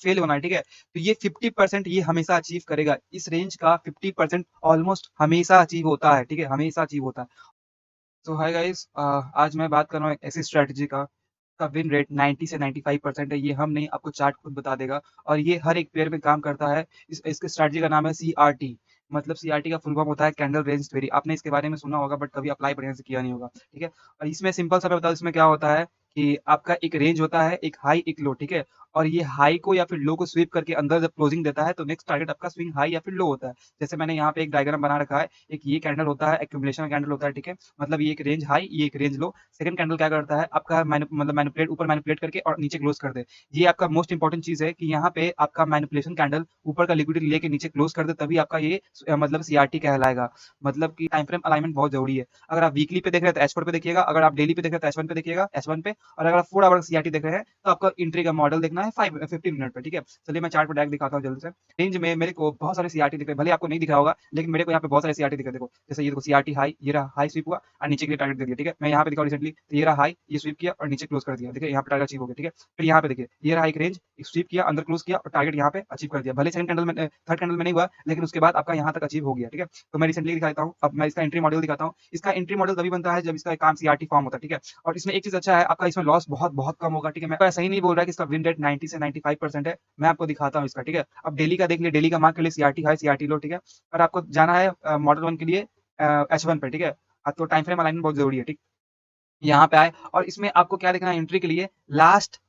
Fail होना है, ठीक है? तो ये 50% ये हमेशा अचीव करेगा। इस रेंज का 50% ऑलमोस्ट हमेशा अचीव होता है, ठीक है? हमेशा अचीव होता है। तो हाय गाइस, आज मैं बात कर रहा हूँ एक ऐसी स्ट्रैटेजी का विन रेट 90 से 95% है। ये हम नहीं, आपको चार्ट खुद बता देगा और ये हर एक पेयर में काम करता है। इसके स्ट्रैटेजी का नाम है सीआरटी। मतलब सीआरटी का फुल फॉर्म होता है कैंडल रेंज थ्योरी। आपने इसके बारे में सुना होगा बट कभी अप्लाई बढ़िया से किया नहीं होगा, ठीक है? और इसमें सिंपल सा मैं बताऊँ, इसमें क्या होता है कि आपका एक रेंज होता है, एक हाई एक लो, ठीक है? और ये हाई को या फिर लो को स्वीप करके अंदर जब क्लोजिंग देता है तो नेक्स्ट टारगेट आपका स्विंग हाई या फिर लो होता है। जैसे मैंने यहाँ पे एक डायग्राम बना रखा है। एक ये कैंडल होता है, एक्यूमुलेशन कैंडल होता है, ठीक है? मतलब ये एक रेंज हाई, ये एक रेंज लो। सेकंड कैंडल क्या करता है, आपका मतलब मैनिपुलेट, ऊपर मैनिपुलेट करके और नीचे क्लोज कर दे। ये आपका मोस्ट इंपॉर्टेंट चीज है कि यहाँ पे आपका मैनिपुलेशन कैंडल ऊपर का लिक्विडिटी लेके नीचे क्लोज कर दे, तभी आपका ये मतलब सीआरटी कहलाएगा। मतलब कि टाइम फ्रेम अलाइनमेंट बहुत जरूरी है। अगर आप वीकली पे देख रहे हैं तो एच4 पे देखिएगा, अगर आप डेली पे देख रहे हैं तो एच1 पे देखिएगा, एच1 पे। और अगर आप 4 आवर सीआरटी देख रहे हैं तो आपका एंट्री का मॉडल देखना है 15 मिनट पे, ठीक है? चलिए मैं चार्ट पर डायरेक्ट दिखाता हूँ जल्दी से। रेंज में मेरे को बहुत सारे सीआरटी दिख रहे हैं, भले आपको नहीं दिख रहा होगा लेकिन मेरे को यहाँ पे बहुत सारे सीआरटी दिख रहे हैं। देखो जैसे ये देखो सीआरटी हाई, ये रहा हाई स्वीप हुआ और नीचे के लिए टारगेट दे दिया, ठीक है? मैं यहाँ पे दिखाऊँ रिसेंटली तो ये रहा हाई, ये स्वीप किया और नीचे क्लोज कर दिया, देखिए यहाँ पे टारगेट अचीव हो गया, ठीक है? फिर यहाँ पे देखिए ये रहा एक रेंज, एक स्वीप किया, अंदर क्लोज किया और टारगेट यहाँ पे अचीव कर दिया। भले सेकंड कैंडल में, थर्ड कैंडल में नहीं हुआ लेकिन उसके बाद आपका यहाँ तक अचीव हो गया, ठीक है? तो मैं रिसेंटली दिखाता हूँ। अब मैं इसका एंट्री मॉडल दिखाता हूँ। इसका एंट्री मॉडल तभी बनता है जब इसका काम सीआरटी फॉर्म होता है, ठीक है? और इसमें एक चीज अच्छा है, आपका इसमें लॉस बहुत बहुत कम होगा, ठीक है? मैं ऐसा ही नहीं बोल रहा कि इसका विन रेट 90 से 95% है। मैं आपको दिखाता हूँ इसका, ठीक है? अब डेली का देख लिए, डेली का मार्क के लिए सीआरटी हाई सीआरटी लो, ठीक है? और आपको जाना है मॉडल वन के लिए एच1 पे, ठीक है? तो टाइम फ्रेम अलाइनमेंट बहुत जरूरी है, ठीक? यहाँ पे आए और इसमें आपको क्या देखना है एंट्री के लिए, last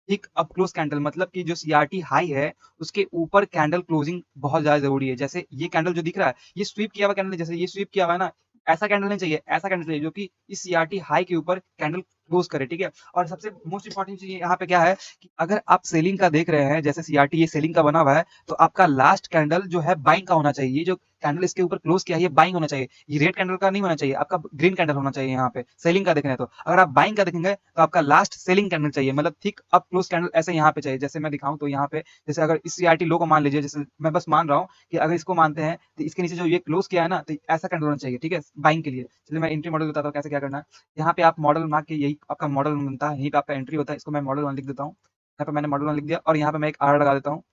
thick up close candle. मतलब कि जो सीआरटी हाई है उसके ऊपर कैंडल क्लोजिंग बहुत ज्यादा जरूरी है। जैसे ये कैंडल जो दिख रहा है, ये स्वीप किया हुआ कैंडल है, जैसे ये स्वीप किया हुआ है ना, ऐसा कैंडल नहीं चाहिए, ऐसा कैंडल चाहिए जो कि इस सीआरटी हाई के ऊपर कैंडल क्लोज करे, ठीक है? और सबसे मोस्ट इंपॉर्टेंट चीज यहाँ पे क्या है कि अगर आप सेलिंग का देख रहे हैं, जैसे सीआरटी ये सेलिंग का बना हुआ है, तो आपका लास्ट कैंडल जो है बाइंग का होना चाहिए। ये जो कैंडल इसके ऊपर क्लोज किया है ये बाइंग होना चाहिए। ये रेड कैंडल का नहीं होना चाहिए, आपका ग्रीन कैंडल होना चाहिए। यहाँ पे सेलिंग का देख रहे हैं तो अगर आप बाइंग का देखेंगे तो आपका लास्ट सेलिंग कैंडल चाहिए, मतलब थिक अप क्लोज कैंडल ऐसे यहाँ पे चाहिए। जैसे मैं दिखाऊं तो यहाँ पे, जैसे अगर इस सीआरटी लो को मान लीजिए, जैसे मैं बस मान रहा हूँ कि अगर इसको मानते हैं तो इसके नीचे जो ये क्लोज किया है ना, तो ऐसा कैंडल होना चाहिए, ठीक है? बाइंग के लिए। चलिए मैं एंट्री मॉडल बताता हूँ कैसे क्या करना है। यहाँ पे आप मॉडल मार्क के, यही आपका मॉडल बनता है, यहीं पे आपका एंट्री होता है। इसको मैं मॉडल वन लिख देता हूँ। यहाँ पे मैंने मॉडल वन लिख दिया और यहाँ पे मैं एक आर लगा देता हूँ।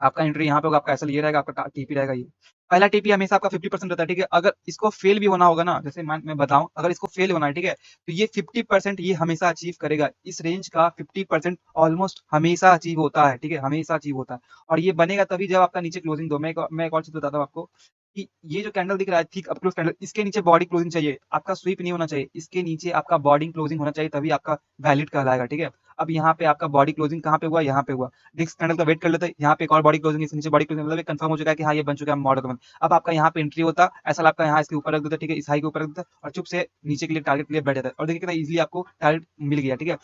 आपका एंट्री यहाँ पे होगा, आपका एसएल ये रहेगा, आपका टीपी रहेगा ये। पहला टीपी हमेशा आपका 50% रहता है, ठीक है? अगर इसको फेल भी होना होगा ना, जैसे मैं बताऊं, अगर इसको फेल होना है, ठीक है? तो ये 50% ये हमेशा अचीव करेगा। इस रेंज का 50% ऑलमोस्ट हमेशा अचीव होता है, ठीक है? हमेशा अचीव होता है। और ये बनेगा तभी जब आपका नीचे क्लोजिंग दो। मैं एक और चीज बताता हूँ आपको कि ये जो कैंडल दिख रहा है थिक अप क्लोज कैंडल, इसके नीचे बॉडी क्लोजिंग चाहिए, आपका स्वीप नहीं होना चाहिए। इसके नीचे आपका बॉडी क्लोजिंग होना चाहिए, तभी आपका वैलिड कहलाएगा, ठीक है? अब यहाँ पे आपका बॉडी क्लोजिंग कहाँ पे हुआ, यहाँ पे हुआ। नेक्स्ट कैंडल का वेट कर लेते हैं, यहाँ पे एक और बॉडी क्लोजिंग, इसके नीचे बॉडी क्लोजिंग, मतलब कंफर्म हो चुका है कि हाँ ये बन चुका है मॉडल वन। अब आपका यहाँ पे एंट्री होता, ऐसा आपका यहाँ इसके ऊपर रख देता, ठीक है? इस हाई के ऊपर रख देता और चुप से नीचे के लिए टारगेट के लिए बैठ जाता है और देखिए कितना इजीली आपको टारगेट मिल गया, ठीक है?